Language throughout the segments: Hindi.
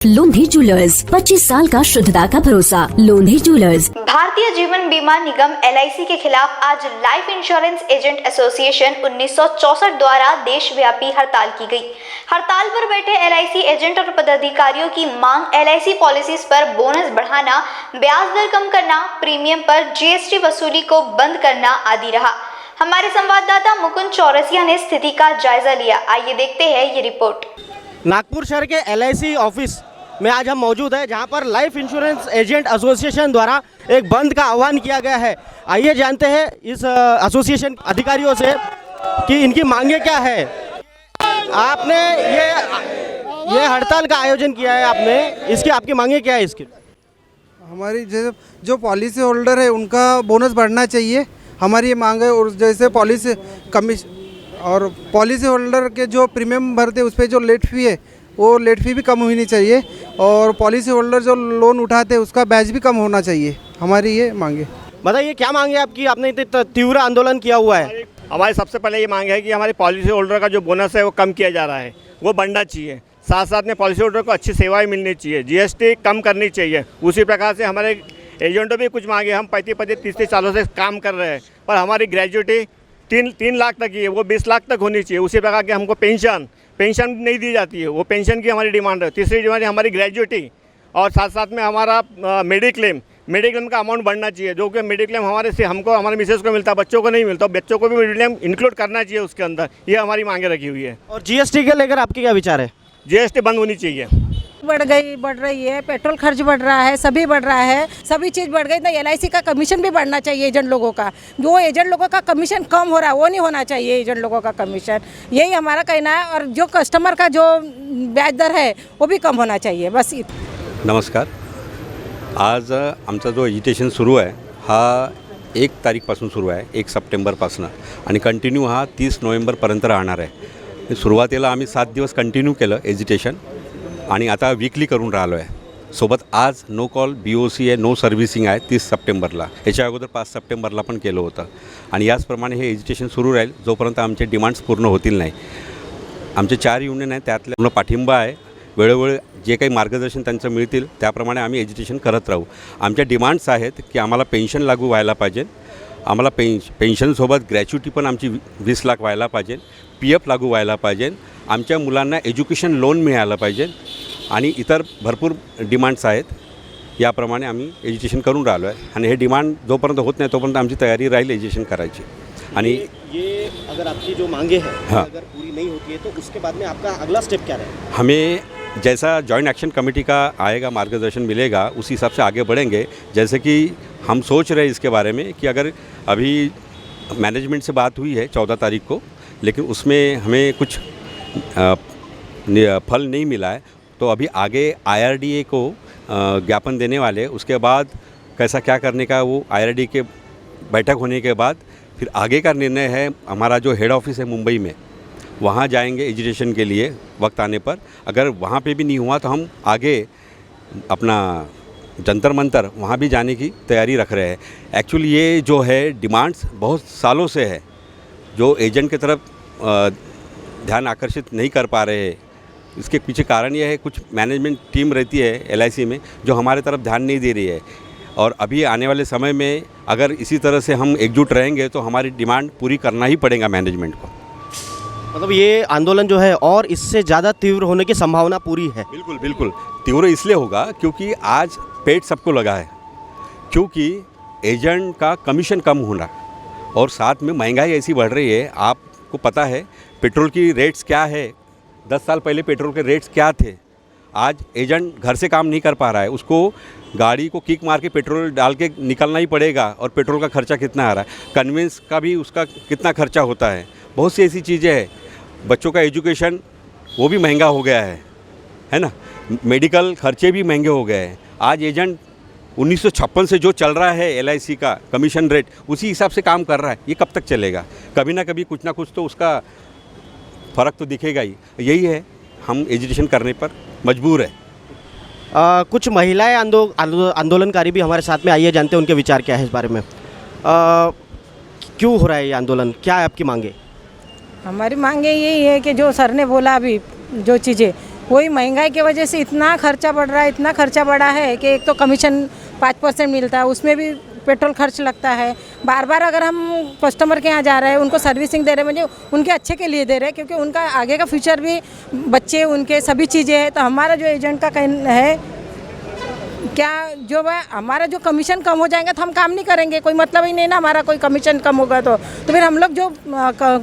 लोंधी ज्वेलर्स 25 साल का शुद्धता का भरोसा। लोंधी ज्वेलर्स। भारतीय जीवन बीमा निगम LIC के खिलाफ आज लाइफ इंश्योरेंस एजेंट एसोसिएशन 1964 द्वारा देशव्यापी हड़ताल की गई। हड़ताल पर बैठे LIC एजेंट और पदाधिकारियों की मांग LIC पॉलिसीज पर बोनस बढ़ाना, ब्याज दर कम करना, प्रीमियम पर GST वसूली को बंद करना आदि रहा। हमारे संवाददाता मुकुंद चौरसिया ने स्थिति का जायजा लिया। आइए देखते हैं ये रिपोर्ट। नागपुर शहर के LIC ऑफिस में आज हम मौजूद हैं, जहां पर लाइफ इंश्योरेंस एजेंट एसोसिएशन द्वारा एक बंद का आह्वान किया गया है। आइए जानते हैं इस एसोसिएशन अधिकारियों से कि इनकी मांगे क्या है। आपने ये हड़ताल का आयोजन किया है, आपने इसकी आपकी मांगे क्या है इसकी? हमारी जो पॉलिसी होल्डर है उनका बोनस बढ़ना चाहिए, हमारी ये मांग है। और जैसे पॉलिसी होल्डर के जो प्रीमियम भरते उस पर जो लेट फी है वो लेट फी भी कम होनी चाहिए, और पॉलिसी होल्डर जो लोन उठाते हैं उसका ब्याज भी कम होना चाहिए। हमारी ये मांगे। बताइए क्या मांगे आपकी? आपने इतने तीव्र आंदोलन किया हुआ है। हमारी सबसे पहले ये मांग है कि हमारी पॉलिसी होल्डर का जो बोनस है वो कम किया जा रहा है, वो बढ़ना चाहिए। साथ साथ में पॉलिसी होल्डर को अच्छी सेवाएं मिलनी चाहिए, GST कम करनी चाहिए। उसी प्रकार से हमारे एजेंटों भी कुछ मांगे। हम 35-30 सालों से काम कर रहे हैं, पर हमारी ग्रेजुएटी 3 लाख तक की है, वो 20 लाख तक होनी चाहिए। उसी प्रकार के हमको पेंशन नहीं दी जाती है, वो पेंशन की हमारी डिमांड है। तीसरी डिमांड है हमारी ग्रेजुएटी, और साथ साथ में हमारा मेडिक्लेम का अमाउंट बढ़ना चाहिए, जो कि मेडिक्लेम हमारे मिसेस को मिलता है, बच्चों को नहीं मिलता। बच्चों को भी मेडिक्लेम इंक्लूड करना चाहिए उसके अंदर। ये हमारी मांगे रखी हुई है। और GST के लेकर आपके क्या विचार है? GST बंद होनी चाहिए। बढ़ रही है, पेट्रोल खर्च बढ़ रहा है, सभी बढ़ रहा है, सभी चीज़ बढ़ गई। तो LIC का कमीशन भी बढ़ना चाहिए एजेंट लोगों का। जो एजेंट लोगों का कमीशन कम हो रहा है वो नहीं होना चाहिए एजेंट लोगों का कमीशन। यही हमारा कहना है। और जो कस्टमर का जो ब्याज दर है वो भी कम होना चाहिए, बस। नमस्कार. आज आमचा जो एजिटेशन सुरू आहे हा 1 तारीखपासून सुरू आहे, 1 सप्टेंबरपासून, आणि कंटिन्यू हा 30 नोव्हेंबरपर्यंत राहणार आहे. सुरुवातीला आम्ही 7 दिवस कंटिन्यू केलं एजिटेशन, आणि आता वीकली करून राहिलो आहे. सोबत आज नो कॉल BOC आहे, नो सर्व्हिसिंग आहे 30 सप्टेंबरला. याच्या अगोदर 5 सप्टेंबरला पण केलं होतं, आणि याचप्रमाणे हे एजिटेशन सुरू राहील जोपर्यंत आमचे डिमांड्स पूर्ण होतील नाही. आमचे 4 युनियन आहे, त्यातले पूर्ण पाठिंबा आहे. वेळोवेळी जे काही मार्गदर्शन त्यांचं मिळतील त्याप्रमाणे आम्ही एजिटेशन करत राहू. आमच्या डिमांड्स आहेत की आम्हाला पेन्शन लागू व्हायला पाहिजे, आम्हाला पेन्शनसोबत ग्रॅच्युटी पण आमची 20 लाख व्हायला पाहिजे, PF लागू व्हायला पाहिजे, आमच्या मुलांना एज्युकेशन लोन मिळालं पाहिजे, आणि इतर भरपूर डिमांड्स आहेत. याप्रमाणे आम्ही एज्युकेशन करून राहिलो आहे, आणि हे डिमांड जोपर्यंत होत नाही तोपर्यंत आमची तयारी राहील एज्युकेशन करायची. आणि ये अगर आपकी जो मांगे हैं हाँ, अगर पूरी नहीं होती है तो उसके बाद में आपका अगला स्टेप क्या रहेगा? हमें जैसा जॉइंट एक्शन कमेटी का आएगा, मार्गदर्शन मिलेगा, उसी हिसाब से आगे बढ़ेंगे. जैसे कि हम सोच रहे हैं इसके बारे में कि अगर अभी मैनेजमेंट से बात हुई है 14 तारीख को, लेकिन उसमें हमें कुछ फल नहीं मिला है, तो अभी आगे IRDA को ज्ञापन देने वाले. उसके बाद कैसा क्या करने का वो IRDA के बैठक होने के बाद फिर आगे का निर्णय है. हमारा जो हेड ऑफिस है मुंबई में, वहाँ जाएंगे एजुकेशन के लिए वक्त आने पर. अगर वहाँ पे भी नहीं हुआ तो हम आगे अपना जंतर मंतर वहाँ भी जाने की तैयारी रख रहे हैं. एक्चुअली ये जो है डिमांड्स बहुत सालों से है, जो एजेंट की तरफ ध्यान आकर्षित नहीं कर पा रहे हैं. इसके पीछे कारण ये है कुछ मैनेजमेंट टीम रहती है LIC में जो हमारे तरफ ध्यान नहीं दे रही है. और अभी आने वाले समय में अगर इसी तरह से हम एकजुट रहेंगे तो हमारी डिमांड पूरी करना ही पड़ेगा मैनेजमेंट को. मतलब ये आंदोलन जो है और इससे ज़्यादा तीव्र होने की संभावना पूरी है? बिल्कुल बिल्कुल तीव्र इसलिए होगा क्योंकि आज पेट सबको लगा है, क्योंकि एजेंट का कमीशन कम होना, और साथ में महंगाई ऐसी बढ़ रही है. आपको पता है पेट्रोल की रेट्स क्या है. 10 साल पहले पेट्रोल के रेट्स क्या थे. आज एजेंट घर से काम नहीं कर पा रहा है, उसको गाड़ी को किक मार के पेट्रोल डाल के निकलना ही पड़ेगा, और पेट्रोल का खर्चा कितना आ रहा है, कन्वेंस का भी उसका कितना खर्चा होता है. बहुत सी ऐसी चीज़ें हैं. बच्चों का एजुकेशन वो भी महंगा हो गया है ना. मेडिकल खर्चे भी महंगे हो गए हैं. आज एजेंट 1956 से जो चल रहा है LIC का कमीशन रेट, उसी हिसाब से काम कर रहा है. ये कब तक चलेगा? कभी ना कभी कुछ ना कुछ तो उसका फ़र्क तो दिखेगा ही. यही है, हम एजुकेशन करने पर मजबूर है. कुछ महिलाएं आंदोलनकारी भी हमारे साथ में आइए, जानते हैं उनके विचार क्या है इस बारे में. क्यों हो रहा है ये आंदोलन, क्या है आपकी मांगे? हमारी मांगे यही है कि जो सर ने बोला अभी जो चीज़ें वही महंगाई की वजह से इतना खर्चा बढ़ रहा है, इतना खर्चा बढ़ा है कि एक तो कमीशन 5% मिलता है, उसमें भी पेट्रोल खर्च लगता है। बार बार अगर हम कस्टमर के यहाँ जा रहे हैं, उनको सर्विसिंग दे रहे हैं, मुझे उनके अच्छे के लिए दे रहे हैं, क्योंकि उनका आगे का फ्यूचर भी, बच्चे उनके सभी चीज़ें हैं। तो हमारा जो एजेंट का कहना है क्या, जो है हमारा जो कमीशन कम हो जाएगा तो हम काम नहीं करेंगे, कोई मतलब ही नहीं ना, हमारा कोई कमीशन कम होगा तो फिर हम लोग जो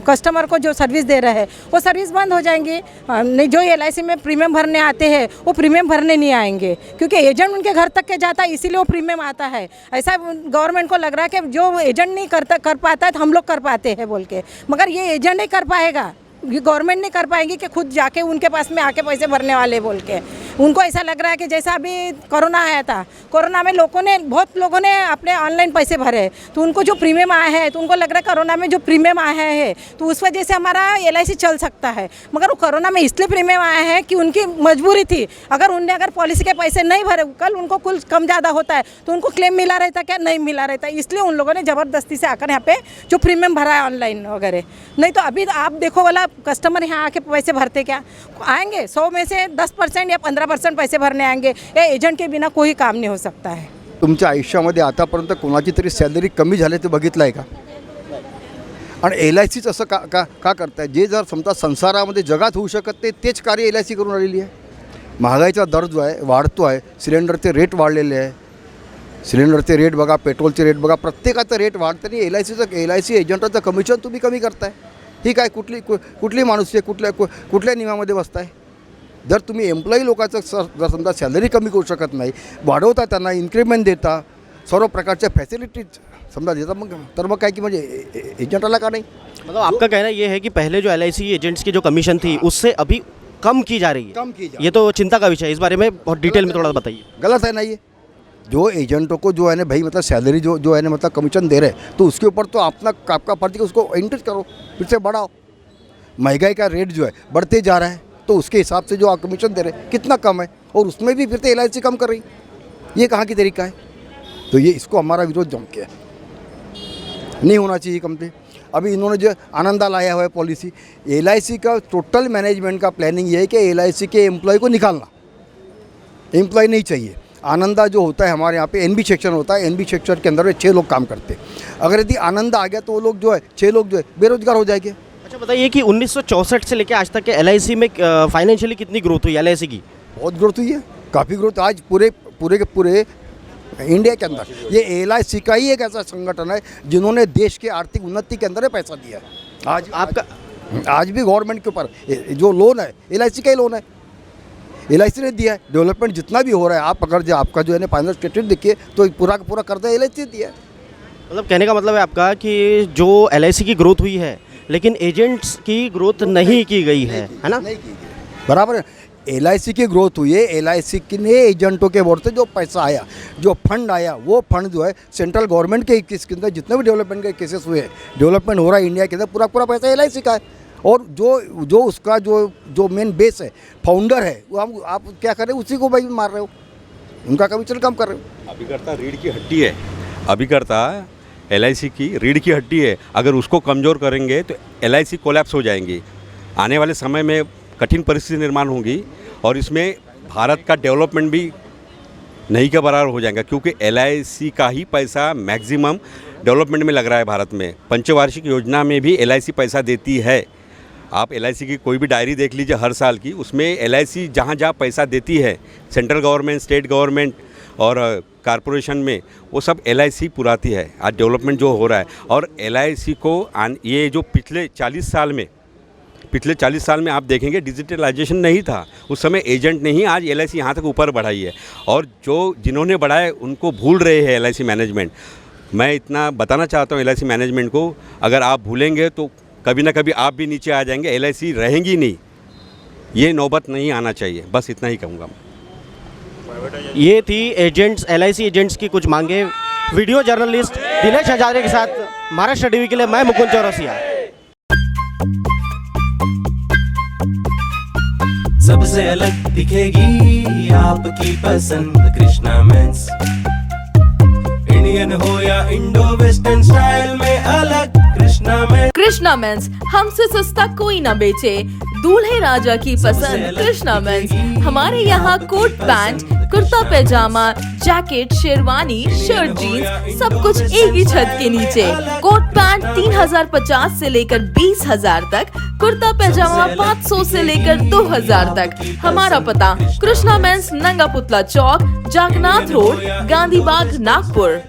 कस्टमर को जो सर्विस दे रहे हैं वो सर्विस बंद हो जाएंगी। नहीं, जो LIC में प्रीमियम भरने आते हैं वो प्रीमियम भरने नहीं आएंगे, क्योंकि एजेंट उनके घर तक के जाता है, इसीलिए वो प्रीमियम आता है। ऐसा गवर्नमेंट को लग रहा है कि जो एजेंट नहीं कर पाता है तो हम लोग कर पाते हैं बोल के, मगर ये एजेंट नहीं कर पाएगा, ये गवर्नमेंट नहीं कर पाएंगी कि खुद जाके उनके पास में आके पैसे भरने वाले बोल के। उनको ऐसा लग रहा है कि जैसा अभी कोरोना आया था, कोरोना में बहुत लोगों ने अपने ऑनलाइन पैसे भरे, तो उनको जो प्रीमियम आया है तो उनको लग रहा है कोरोना में जो प्रीमियम आया है तो उस वजह से हमारा LIC चल सकता है। मगर वो कोरोना में इसलिए प्रीमियम आया है कि उनकी मजबूरी थी, अगर पॉलिसी के पैसे नहीं भरे, कल उनको कुल कम ज़्यादा होता है तो उनको क्लेम मिला रहता क्या, नहीं मिला रहता, इसलिए उन लोगों ने ज़बरदस्ती से आकर यहाँ पे जो प्रीमियम भरा है ऑनलाइन वगैरह। नहीं तो अभी आप देखो वाला कस्टमर यहाँ आके पैसे भरते क्या आएंगे, 100 में से 10% या 15% पैसे भरने आएंगे। या एजेंट के बिना कोई काम नहीं हो सकता है। तुमच्या आयुष्यामध्ये आतापर्यंत कोणाची तरी सॅलरी कमी झाली ते बघितलं आहे का? आणि LICच असं का करताय? जे जर समजा संसारामध्ये जगात होऊ शकत नाही तेच कार्य LIC करून आलेली आहे। महागाईचा दर जो आहे वाढतो आहे, सिलेंडरचे रेट वाढलेले आहे, सिलेंडरचे रेट बघा, पेट्रोलचे रेट बघा, प्रत्येकाचं रेट वाढताना LIC एजंटाचं कमिशन तुम्ही कमी करताय। ठीक आहे, कुठली माणूस आहे, कुठल्या नियमामध्ये बसताय? जर तुम्ही एम्प्लॉई लोकांचं जर समजा सॅलरी कमी करू शकत नाही, वाढवता, त्यांना इन्क्रीमेंट देता, सर्व प्रकारच्या फॅसिलिटीज समजा देता, मग काय की म्हणजे एजंटाला का नहीं? मतलब आपका कहना ये है कि पहले जो LIC एजेंट्स की जो कमीशन थी उससे अभी कम की जा रही है, ये तो चिंता का विषय है। इस बारे में बहुत डिटेल में थोड़ा बताइए। गलत है ना ये? जो एजेंटों को जो है ना भाई मतलब सैलरी जो है ना मतलब कमीशन दे रहे हैं, तो उसके ऊपर तो आपका फर्ज है उसको इंक्रीज करो, फिर से बढ़ाओ। महंगाई का रेट जो है बढ़ते जा रहा है, तो उसके हिसाब से जो आप कमीशन दे रहे हैं कितना कम है, और उसमें भी फिर से LIC कम कर रही, ये कहाँ की तरीका है? तो ये इसको हमारा विरोध जम के है, नहीं होना चाहिए कंपनी। अभी इन्होंने जो आनंदा लाया हुआ है पॉलिसी, LIC का टोटल मैनेजमेंट का प्लानिंग ये है कि LIC के एम्प्लॉय को निकालना, एम्प्लॉय नहीं चाहिए। आनंदा जो होता है हमारे यहाँ पे NB सेक्शन होता है, NB सेक्शन के अंदर 6 लोग काम करते हैं। अगर यदि आनंदा आ गया तो वो लोग जो है 6 लोग जो है बेरोजगार हो जाएंगे। अच्छा बताइए कि 1964 से लेकर आज तक के LIC में फाइनेंशियली कितनी ग्रोथ हुई LIC की? बहुत ग्रोथ हुई है, काफ़ी ग्रोथ। आज पूरे इंडिया के अंदर ये LIC का ही एक ऐसा संगठन है जिन्होंने देश के आर्थिक उन्नति के अंदर पैसा दिया है। आज भी गवर्नमेंट के ऊपर जो लोन है LIC का ही लोन है, LIC ने दिया है। डेवलपमेंट जितना भी हो रहा है, आप अगर जो आपका जो है ना फाइनेंस स्टेटमेंट देखिए तो पूरा का पूरा कर्जा LIC ने दिया है। मतलब कहने का मतलब है आपका कि जो LIC की ग्रोथ हुई है लेकिन एजेंट्स की ग्रोथ नहीं की गई है ना? नहीं की गई, बराबर है। LIC की ग्रोथ हुई है, LIC ने एजेंटों के बोर्ड से जो पैसा आया, जो फंड आया, वो फंड जो है सेंट्रल गवर्नमेंट के इसके अंदर जितने भी डेवलपमेंट के केसेस हुए हैं, डेवलपमेंट हो रहा है इंडिया के अंदर, पूरा पैसा LIC का है। और जो उसका जो मेन बेस है, फाउंडर है, वो आप क्या कर रहे हो, उसी को भाई मार रहे हो, उनका कमीशन कम कर रहे हो। अभिकर्ता रीढ़ की हड्डी है, अभिकर्ता LIC की रीढ़ की हड्डी है। अगर उसको कमज़ोर करेंगे तो LIC कोलैप्स हो जाएंगी। आने वाले समय में कठिन परिस्थिति निर्माण होगी और इसमें भारत का डेवलपमेंट भी नहीं के बराबर हो जाएगा, क्योंकि LIC का ही पैसा मैक्सिमम डेवलपमेंट में लग रहा है भारत में। पंचवार्षिक योजना में भी LIC पैसा देती है। आप LIC की कोई भी डायरी देख लीजिए हर साल की, उसमें LIC जहाँ जहाँ पैसा देती है, सेंट्रल गवर्नमेंट, स्टेट गवर्नमेंट और कारपोरेशन में, वो सब LIC पुराती है। आज डेवलपमेंट जो हो रहा है, और LIC को ये जो पिछले 40 साल में आप देखेंगे डिजिटलाइजेशन नहीं था, उस समय एजेंट ने ही आज LIC यहाँ तक ऊपर बढ़ाई है। और जिन्होंने बढ़ाया उनको भूल रहे हैं LIC मैनेजमेंट। मैं इतना बताना चाहता हूँ LIC मैनेजमेंट को, अगर आप भूलेंगे तो कभी ना कभी आप भी नीचे आ जाएंगे, LIC रहेंगी नहीं। ये नौबत नहीं आना चाहिए, बस इतना ही कहूँगा। ये थी LIC एजेंट्स की कुछ मांगे। वीडियो जर्नलिस्ट दिनेश हजारे के साथ महाराष्ट्र टीवी के लिए मैं मुकुंद चौरसिया। सबसे अलग दिखेगी आपकी पसंद कृष्णा मेंस। इंडियन हो या इंडो वेस्टर्न स्टाइल में अलग कृष्णा मेंस। कृष्णा मेंस, हमसे सस्ता कोई ना बेचे। दूल्हे राजा की पसंद कृष्णा मेंस। हमारे यहाँ कोट पैंट, कुर्ता पैजामा, जैकेट, शेरवानी, शर्ट, जीन्स सब कुछ एक ही छत के नीचे। कोट पैंट 3050 से लेकर 20,000 तक, कुर्ता पैजामा 500 से लेकर 2000 तक। हमारा पता कृष्णा मेंस, नंगा पुतला चौक, जागनाथ रोड, गांधी बाग, नागपुर।